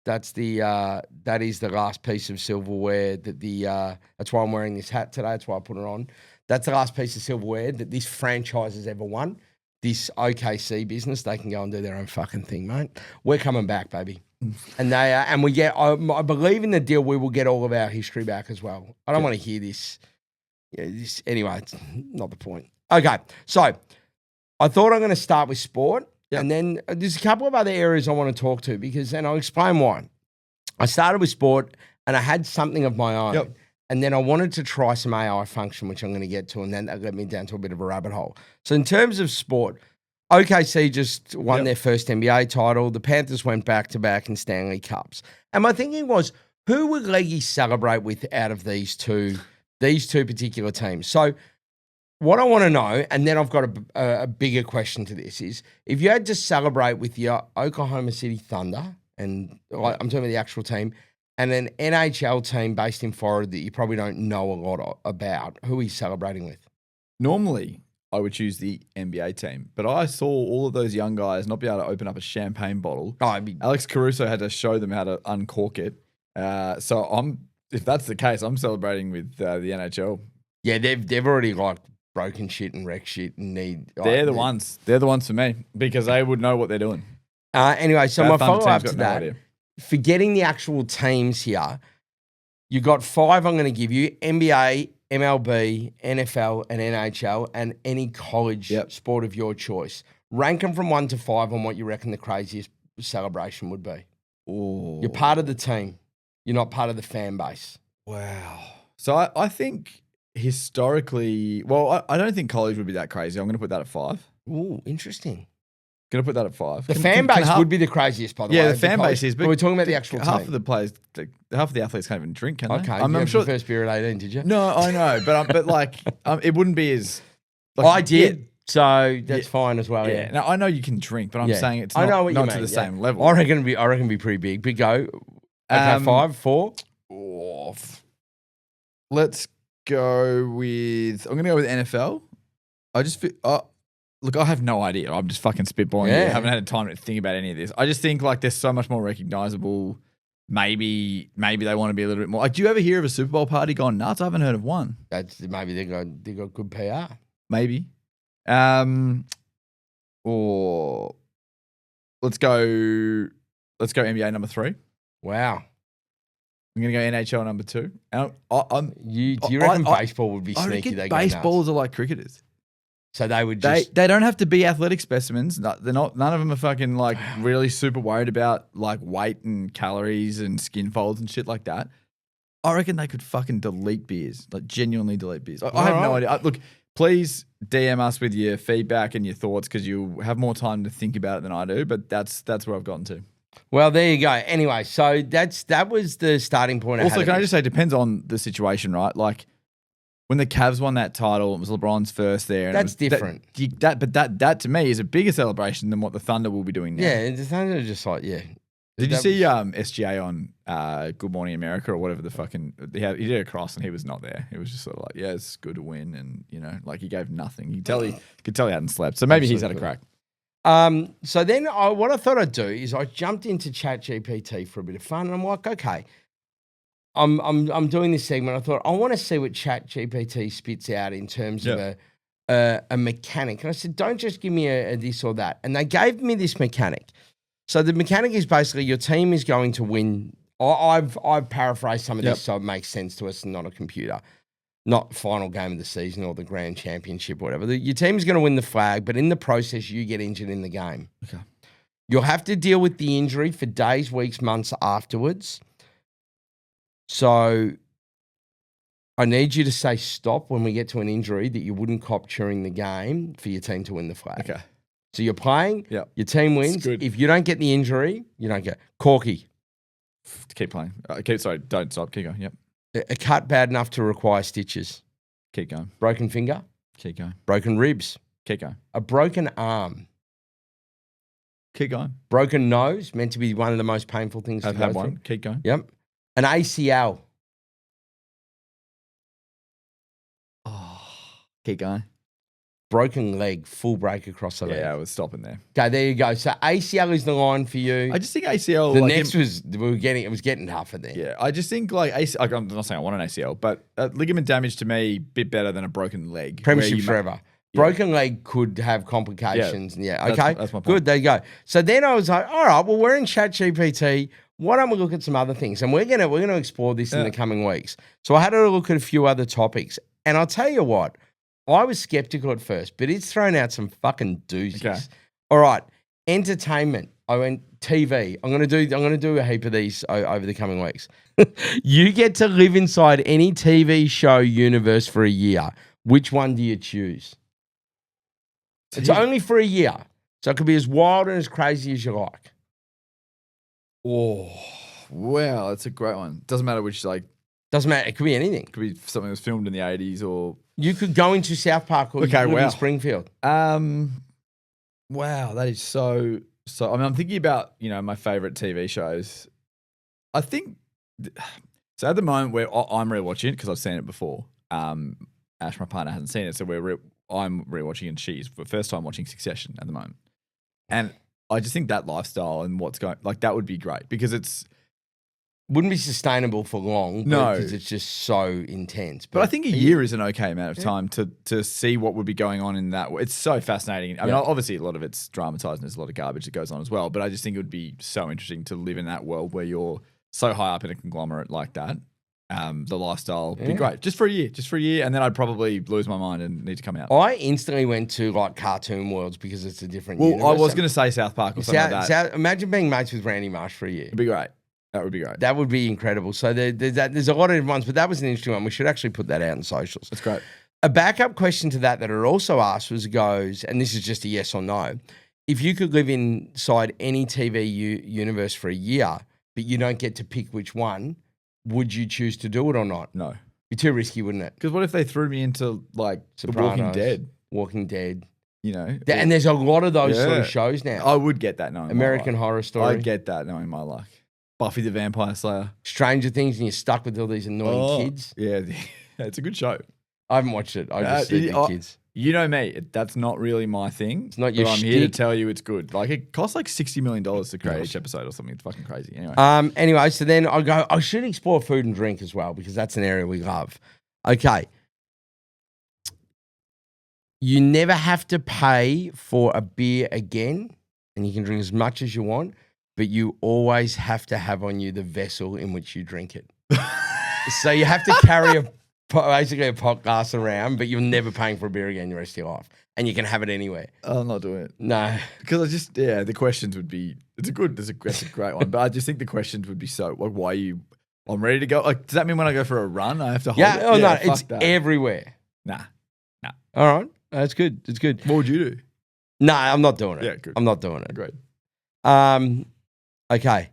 That is the last piece of silverware that's why I'm wearing this hat today. That's why I put it on. That's the last piece of silverware that this franchise has ever won. This OKC business, they can go and do their own fucking thing, mate. We're coming back, baby. And we get, I believe in the deal, we will get all of our history back as well. I don't want to hear this. Yeah, anyway, it's not the point. Okay, so I thought I'm going to start with sport, and then there's a couple of other areas I want to talk to and I'll explain why. I started with sport, and I had something of my own, and then I wanted to try some AI function, which I'm going to get to, and then that led me down to a bit of a rabbit hole. So in terms of sport, OKC just won their first NBA title. The Panthers went back-to-back in Stanley Cups. And my thinking was, who would Leggy celebrate with out of these two particular teams? So what I want to know, and then I've got a bigger question to this, is if you had to celebrate with your Oklahoma City Thunder, and I'm talking about the actual team, and an NHL team based in Florida that you probably don't know a lot about, who are you celebrating with? Normally, I would choose the NBA team, but I saw all of those young guys not be able to open up a champagne bottle. Alex Caruso had to show them how to uncork it. So if that's the case, I'm celebrating with the NHL. Yeah, they've already broken shit and wrecked shit and need. They're the ones. They're the ones for me because they would know what they're doing. Anyway, so my follow-up to that, idea. Forgetting the actual teams here, you got 5 I'm going to give you: NBA, MLB, NFL, and NHL, and any college sport of your choice. Rank them from 1 to 5 on what you reckon the craziest celebration would be. Ooh. You're part of the team. You're not part of the fan base. Wow. So I think historically, I don't think college would be that crazy. I'm going to put that at 5. Ooh, interesting. Going to put that at 5. The fan base would be the craziest, by the way. Yeah, the fan base is. But we're talking about the actual half team. of the players, half of the athletes can't even drink, can they? Okay, I'm sure. First beer at 18, did you? No, I know, but it wouldn't be as. I did, so that's fine as well. Yeah. Now I know you can drink, but I'm saying it's not, I know what you mean, to the same level. I reckon it'd be pretty big. Big go. Okay, 5, 4. Let's go with. I'm going to go with NFL. I just feel. Look, I have no idea. I'm just fucking spitballing. Yeah. I haven't had time to think about any of this. I just think there's so much more recognizable. Maybe they want to be a little bit more. Do you ever hear of a Super Bowl party gone nuts? I haven't heard of one. Maybe they got good PR. Maybe. Or let's go NBA number 3. Wow. I'm gonna go NHL number 2. Do you reckon baseball would be sneaky? Baseballers are like cricketers. So they would just... They don't have to be athletic specimens. They're not. None of them are fucking really super worried about weight and calories and skin folds and shit like that. I reckon they could fucking delete beers, genuinely delete beers. I have no idea. Look, please DM us with your feedback and your thoughts because you have more time to think about it than I do. But that's where I've gotten to. Well, there you go. Anyway, so that was the starting point. Also, can I just say, it depends on the situation, right? When the Cavs won that title, it was LeBron's first there. And that's different. That to me is a bigger celebration than what the Thunder will be doing now. Yeah, the Thunder are just Did you see SGA on Good Morning America or whatever the fucking he did a cross and he was not there. It was just sort of it's good to win and he gave nothing. You could tell he hadn't slept. So maybe he's had a crack. So then what I thought I'd do is I jumped into ChatGPT for a bit of fun and I'm like, okay. I'm doing this segment. I thought I want to see what ChatGPT spits out in terms of a mechanic. And I said, don't just give me a this or that. And they gave me this mechanic. So the mechanic is basically your team is going to win. I've paraphrased some of this so it makes sense to us and not a computer. Not final game of the season or the grand championship or whatever. Your team is going to win the flag, but in the process, you get injured in the game. Okay. You'll have to deal with the injury for days, weeks, months afterwards. So I need you to say stop when we get to an injury that you wouldn't cop during the game for your team to win the flag. Okay. So you're playing, your team wins. If you don't get the injury, you don't get Corky. Keep playing. Don't stop. Keep going. Yep. A cut bad enough to require stitches. Keep going. Broken finger. Keep going. Broken ribs. Keep going. A broken arm. Keep going. Broken nose, meant to be one of the most painful things to go through. I've had one. Keep going. Yep. An ACL. Oh, keep going. broken leg, full break across the leg. Yeah, I was stopping there. Okay, there you go. So ACL is the line for you. I just think ACL. The like, next was it was getting tougher there. Yeah, I just think like ACL, I'm not saying I want an ACL, but ligament damage to me a bit better than a broken leg. Premiership forever. Broken leg could have complications. Yeah, okay. That's my point. Good, there you go. So then I was like, all right, well, we're in ChatGPT. Why don't we look at some other things? And we're gonna explore this in the coming weeks. So I had to look at a few other topics. And I'll tell you what, I was skeptical at first, but it's thrown out some fucking doozies. Okay. All right, entertainment. I went TV. I'm gonna do a heap of these over the coming weeks. You get to live inside any TV show universe for a year. Which one do you choose? It's only for a year, so it could be as wild and as crazy as you like. Oh, wow, that's a great one. Doesn't matter which, like, Doesn't matter. It could be anything. could be something that was filmed in the 80s or. You could go into South Park or you could live in Springfield. Wow, that is so. I mean, I'm thinking about my favorite TV shows. I think so. At the moment, where I'm rewatching it because I've seen it before. Ash, my partner, hasn't seen it, so I'm rewatching, and she's for the first time watching Succession at the moment. And I just think that lifestyle and what's going that would be great because it's wouldn't be sustainable for long. No, because it's just so intense. But I think a year is an okay amount of time to see what would be going on in that. It's so fascinating. I mean, obviously a lot of it's dramatized and there's a lot of garbage that goes on as well. But I just think it would be so interesting to live in that world where you're so high up in a conglomerate like that. The lifestyle would be great just for a year, and then I'd probably lose my mind and need to come out. I instantly went to cartoon worlds because it's a different. Well, universe. I was going to say South Park or something like that. Imagine being mates with Randy Marsh for a year. It'd be great. That would be great. That would be incredible. So there's a lot of ones, but that was an interesting one. We should actually put that out in socials. That's great. A backup question to that it also asked goes, and this is just a yes or no. If you could live inside any TV universe for a year, but you don't get to pick which one, would you choose to do it or not? No. Be too risky, wouldn't it? Because what if they threw me into The Walking Dead? Walking Dead. And there's a lot of those sort of shows now. I would get that knowing American Horror Story. I'd get that knowing my luck. Buffy the Vampire Slayer. Stranger Things, and you're stuck with all these annoying kids. Yeah, it's a good show. I haven't watched it. I just see the kids. You know me, that's not really my thing. It's not your but I'm shtick. here to tell you it's good. It costs $60 million to create each episode or something. It's fucking crazy. Anyway, so then I should explore food and drink as well because that's an area we love. Okay. You never have to pay for a beer again, and you can drink as much as you want, but you always have to have on you the vessel in which you drink it. So you have to carry basically a pot glass around, but you're never paying for a beer again the rest of your life. And you can have it anywhere. I'm not doing it. No. Because the questions would be, that's a great one. But I just think the questions would be so, why are you, I'm ready to go. Does that mean when I go for a run, I have to hold it? Oh, no, it's everywhere. Nah. All right. That's good. It's good. What would you do? No, I'm not doing it. Yeah, good. I'm not doing it. Great. Okay.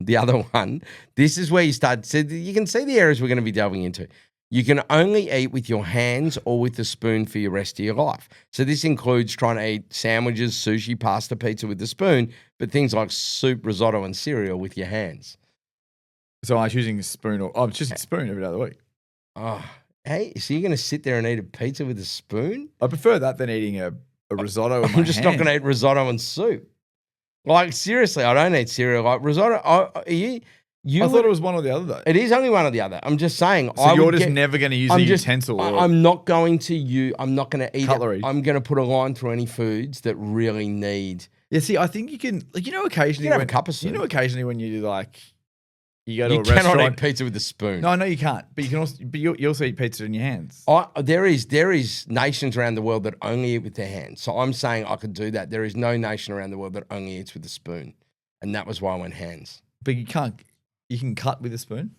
The other one, this is where you start. So you can see the areas we're going to be delving into. You can only eat with your hands or with a spoon for the rest of your life. So this includes trying to eat sandwiches, sushi, pasta, pizza with a spoon, but things like soup, risotto, and cereal with your hands. So I'm choosing a spoon, I'm choosing a spoon every other week. Oh, hey, so you're going to sit there and eat a pizza with a spoon? I prefer that than eating a risotto. I'm just not going to eat risotto and soup. Seriously, I don't eat cereal. Risotto, I thought it was one or the other, though. It is only one or the other. I'm just saying. So you're just never going to use a utensil? I'm not going to I'm not going to eat cutlery. I'm going to put a line through any foods that really need. Yeah, see, I think you can, occasionally. You can have a cup of soup. Occasionally when you you go to a restaurant. You cannot eat pizza with a spoon. No, you can't. But you can also, you also eat pizza in your hands. There is nations around the world that only eat with their hands. So I'm saying I could do that. There is no nation around the world that only eats with a spoon, and that was why I went hands. But you can't. You can cut with a spoon.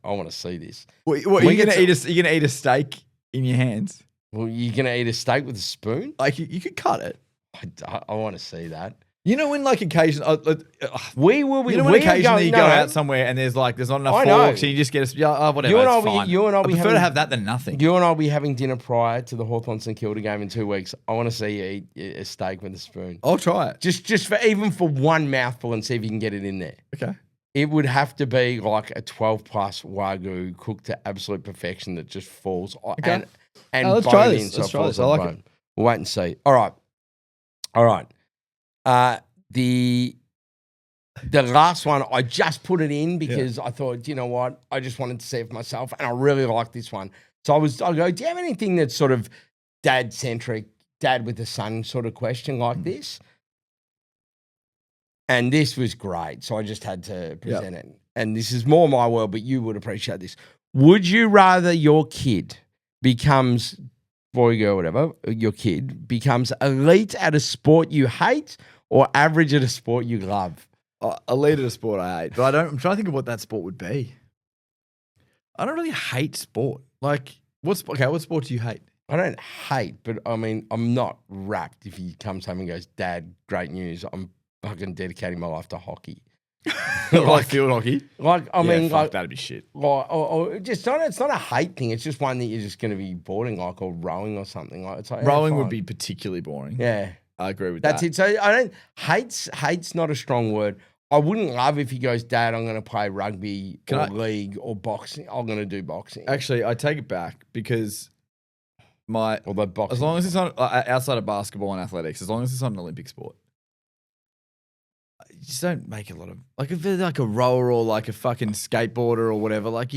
I want to see this. What are you going to eat? You're going to eat a steak in your hands? Well, you're going to eat a steak with a spoon? You could cut it. I want to see that. When occasionally we will be. Occasionally you go out somewhere and there's not enough forks and you just get whatever. I prefer to have that than nothing. You and I'll be having dinner prior to the Hawthorn St Kilda game in 2 weeks. I want to see you eat a steak with a spoon. I'll try it. Just for 1 mouthful and see if you can get it in there. Okay. it would have to be like a 12 plus Wagyu cooked to absolute perfection that just falls Okay. and Let's try bone this. in, so Let's it try falls this. I on like bone. We'll wait and see. All right. The last one, I just put it in because I thought, you know what? I just wanted to see it for myself, and I really like this one. So I go, do you have anything that's sort of dad-centric, dad with a son sort of question like this? And this was great, so I just had to present it. And this is more my world, but you would appreciate this. Would you rather your kid becomes, boy, girl, whatever, your kid becomes elite at a sport you hate or average at a sport you love? Elite at a sport I hate, but I'm trying to think of what that sport would be. I don't really hate sport. Like, what sport do you hate? I don't hate, but I mean, I'm not wrapped if he comes home and goes, Dad, great news. I'm fucking dedicating my life to hockey. Like field hockey? I mean, that'd be shit. Or just it's not a hate thing. It's just one that you're just going to be bored in, like, or rowing or something. Like, it's like Rowing would be particularly boring. Yeah. I agree with that. That's it. So I don't, hate's not a strong word. I wouldn't love if he goes, Dad, I'm going to play rugby league or boxing. I'm going to do boxing. Actually, I take it back because boxing. As long as it's not outside of basketball and athletics, as long as it's not an Olympic sport, you just don't make a lot of, like, if it's like a rower or like a fucking skateboarder or whatever, like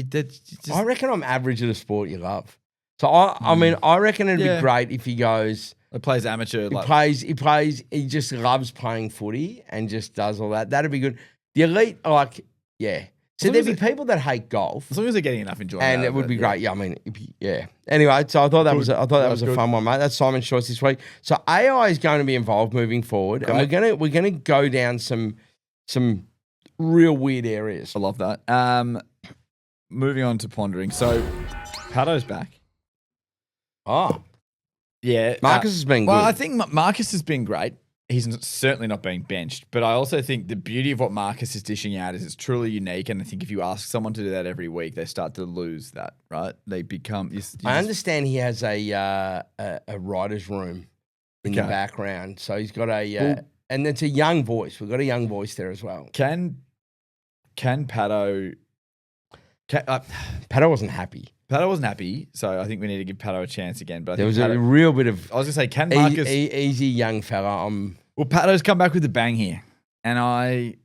I reckon I'm average at a sport you love. So I mean, I reckon it'd be great if he goes, it plays amateur. He just loves playing footy and just does all that. That'd be good. The elite, So there'd be people that hate golf. As long as they're getting enough enjoyment. And it would be great. Yeah, I mean, Anyway, so I thought that was a fun one, mate. That's Simon's choice this week. So AI is going to be involved moving forward. Great. And we're gonna go down some real weird areas. I love that. Moving on to pondering. So Pado's back. Oh. Yeah. Marcus has been good. Well, I think Marcus has been great. He's certainly not being benched. But I also think the beauty of what Marcus is dishing out is it's truly unique. And I think if you ask someone to do that every week, they start to lose that, right? They become... I understand he has a writer's room in the background. So he's got and it's a young voice. We've got a young voice there as well. Can Pado... Pado wasn't happy. Pado wasn't happy, so I think we need to give Pado a chance again. But there was a real bit of... I was going to say, can Marcus... Easy young fella. Well, Pado's come back with a bang here. And I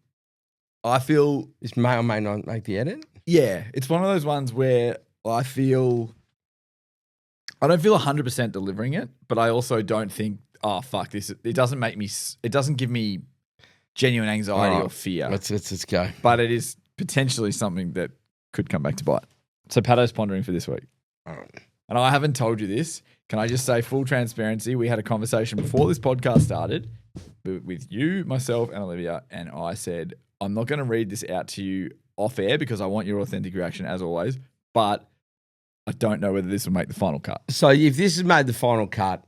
feel... This may or may not make the edit? Yeah. It's one of those ones where I don't feel 100% delivering it, but I also don't think, oh, fuck, this... It doesn't make me... It doesn't give me genuine anxiety or fear. Let's go. But it is potentially something that could come back to bite. So Pado's pondering for this week. And I haven't told you this. Can I just say, full transparency, we had a conversation before this podcast started with you, myself, and Olivia, and I said, I'm not going to read this out to you off air because I want your authentic reaction as always, but I don't know whether this will make the final cut. So if this has made the final cut,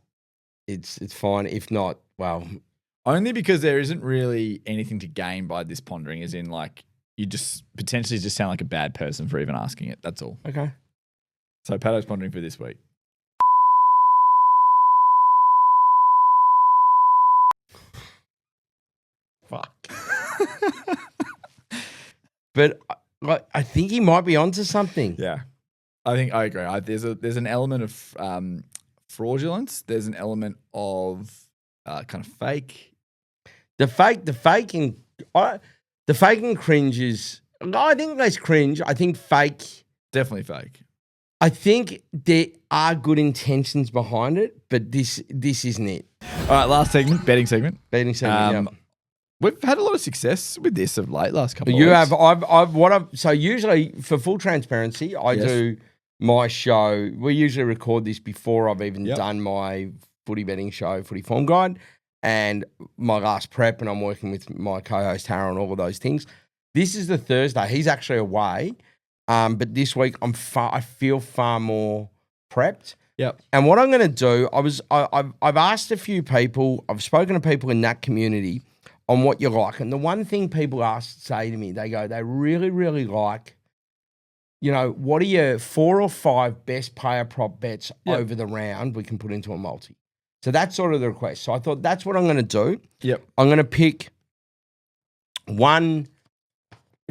it's fine. If not, well... Only because there isn't really anything to gain by this pondering, as in, like, you just potentially just sound like a bad person for even asking it. That's all. Okay. So Pado's pondering for this week. Fuck. But I think he might be onto something. Yeah. I agree. There's an element of fraudulence. There's an element of kind of fake. The faking cringe is... I think less cringe. I think fake. Definitely fake. I think there are good intentions behind it, but this isn't it. All right, last segment, betting segment. Yeah. We've had a lot of success with this of late, last couple of weeks. You so usually, for full transparency, I do my show. We usually record this before I've even done my footy betting show, Footy Form Guide, and my last prep, and I'm working with my co-host Hara and all of those things. This is the Thursday. He's actually away, but this week I feel far more prepped. Yep. And what I'm going to do, I've asked a few people. I've spoken to people in that community on what you like, and the one thing people say to me, they really, really like, what are your 4 or 5 best player prop bets over the round we can put into a multi? So that's sort of the request. So I thought that's what I'm going to do. Yep. I'm going to pick one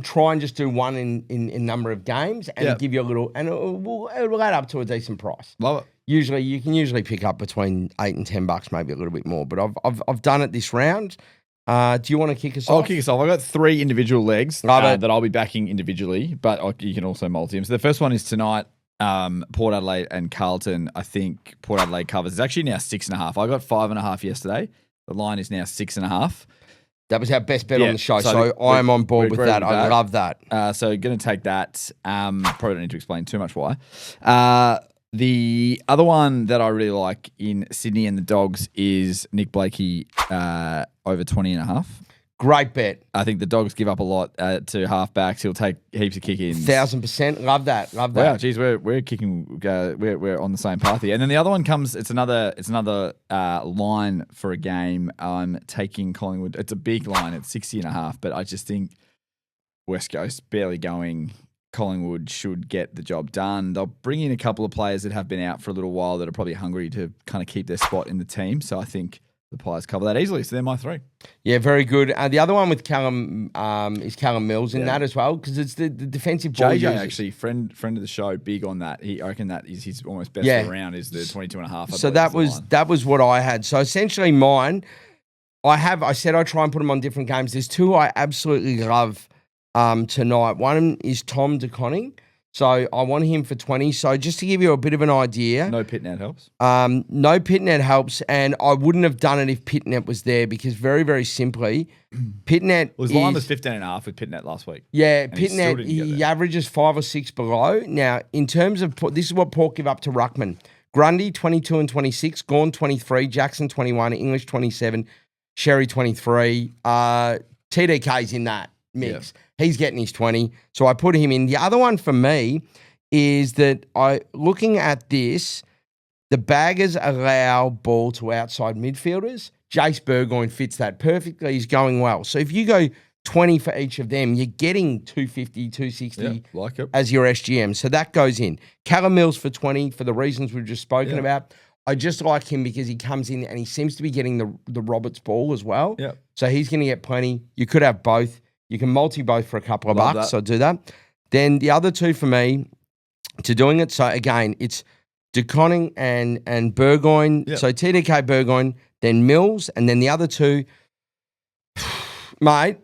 try and just do one in number of games and give you a little, and it'll add up to a decent price. Love it. Usually, you can pick up between $8 and $10, maybe a little bit more. But I've done it this round. Do you want to kick us off? I'll kick us off. I've got 3 individual legs that I'll be backing individually, but you can also multi them. So the first one is tonight, Port Adelaide and Carlton. I think Port Adelaide covers. It's actually now 6.5. I got 5.5 yesterday. The line is now 6.5. That was our best bet on the show, so I am on board with that. I love that. So going to take that. Probably don't need to explain too much why. The other one that I really like in Sydney and the Dogs is Nick Blakey over 20.5. Great bet. I think the Dogs give up a lot to halfbacks. He'll take heaps of kick-ins. 1,000%. Love that. Wow, geez, we're kicking. We're on the same path here. And then the other one comes. It's another line for a game. I'm taking Collingwood. It's a big line. It's 60.5. But I just think West Coast barely going. Collingwood should get the job done. They'll bring in a couple of players that have been out for a little while that are probably hungry to kind of keep their spot in the team. So I think the Pies cover that easily. So they're my 3. Yeah, very good. The other one with Callum is Callum Mills in that as well, because it's the defensive ball JJ users. Actually, friend of the show, big on that. I reckon that is his almost best around is the 22.5. So that was what I had. So essentially mine, I said I try and put them on different games. There's 2 I absolutely love tonight. One is Tom De Koning. So I want him for 20. So just to give you a bit of an idea. No Pitnet helps. No Pitnet helps. And I wouldn't have done it if Pitnet was there because very, very simply, Pitnet his line was 15.5 with Pitnet last week. Yeah, Pitnet, he averages 5 or 6 below. Now, in terms of, this is what Port give up to Ruckman. Grundy, 22 and 26. Gawn, 23. Jackson, 21. English, 27. Sherry, 23. TDK's in that mix. Yeah. He's getting his 20. So I put him in. The other one for me is that looking at this, the Baggers allow ball to outside midfielders. Jace Burgoyne fits that perfectly. He's going well. So if you go 20 for each of them, you're getting 250, 260 as your SGM. So that goes in. Callum Mills for 20 for the reasons we've just spoken about. I just like him because he comes in and he seems to be getting the Roberts ball as well. Yep. So he's going to get plenty. You could have both. You can multi both for a couple of bucks, so do that. Then the other 2 for me to doing it, so again, it's De Koning and Burgoyne. Yep. So TDK Burgoyne, then Mills, and then the other 2, mate,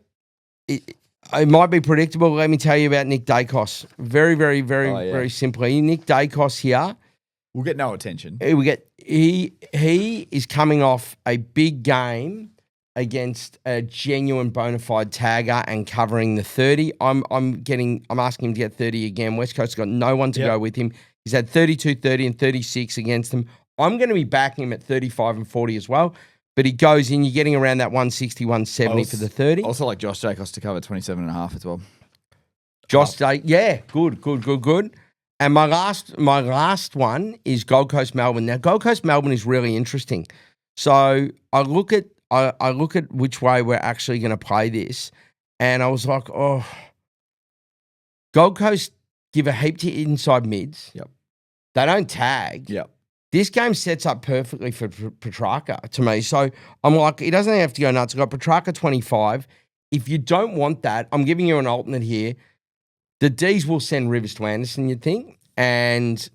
it might be predictable. Let me tell you about Nick Dacos. Very, very, very, very simply. Nick Dacos here. We'll get no attention. He is coming off a big game against a genuine bona fide tagger and covering the 30. I'm asking him to get 30 again. West Coast has got no one to go with him. He's had 32, 30, and 36 against them. I'm going to be backing him at 35 and 40 as well. But he goes in, you're getting around that 160, 170 for the 30. Also like Josh Jacobs to cover 27.5 as well. Josh good. And my last one is Gold Coast Melbourne. Now, Gold Coast Melbourne is really interesting. So I look at which way we're actually going to play this, and I was like, oh, Gold Coast give a heap to inside mids. Yep. They don't tag. Yep. This game sets up perfectly for Petrarca to me. So I'm like, he doesn't have to go nuts. I've got Petrarca 25. If you don't want that, I'm giving you an alternate here. The Ds will send Rivers to Anderson, you'd think, and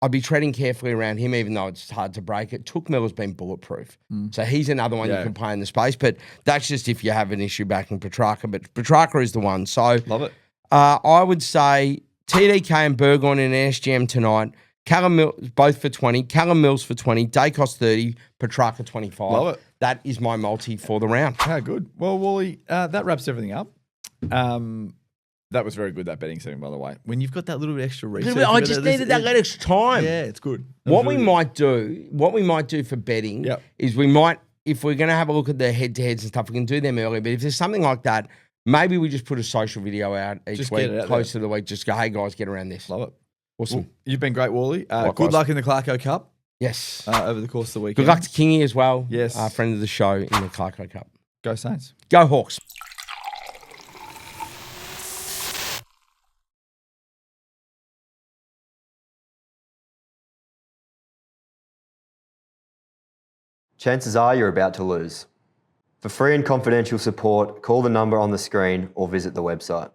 I'd be treading carefully around him, even though it's hard to break it. Took Miller's been bulletproof. So he's another one you can play in the space, but that's just if you have an issue backing Petrarca. But Petrarca is the one. So love it. I would say TDK and Burgoyne in an SGM tonight. Callum Mills, both for 20. Callum Mills for 20. Dacos 30. Petrarca 25. Love it. That is my multi for the round. How good. Well, Wally, that wraps everything up. That was very good, that betting segment, by the way. When you've got that little bit extra research. I just needed that little extra time. Yeah, it's good. What we might do for betting is we might, if we're going to have a look at the head-to-heads and stuff, we can do them earlier. But if there's something like that, maybe we just put a social video out each week, close to the week. Just go, hey, guys, get around this. Love it. Awesome. Well, you've been great, Wally. Good luck in the Clarko Cup. Yes. Over the course of the weekend. Good luck to Kingy as well. Yes. Friend of the show in the Clarko Cup. Go Saints. Go Hawks. Chances are you're about to lose. For free and confidential support, call the number on the screen or visit the website.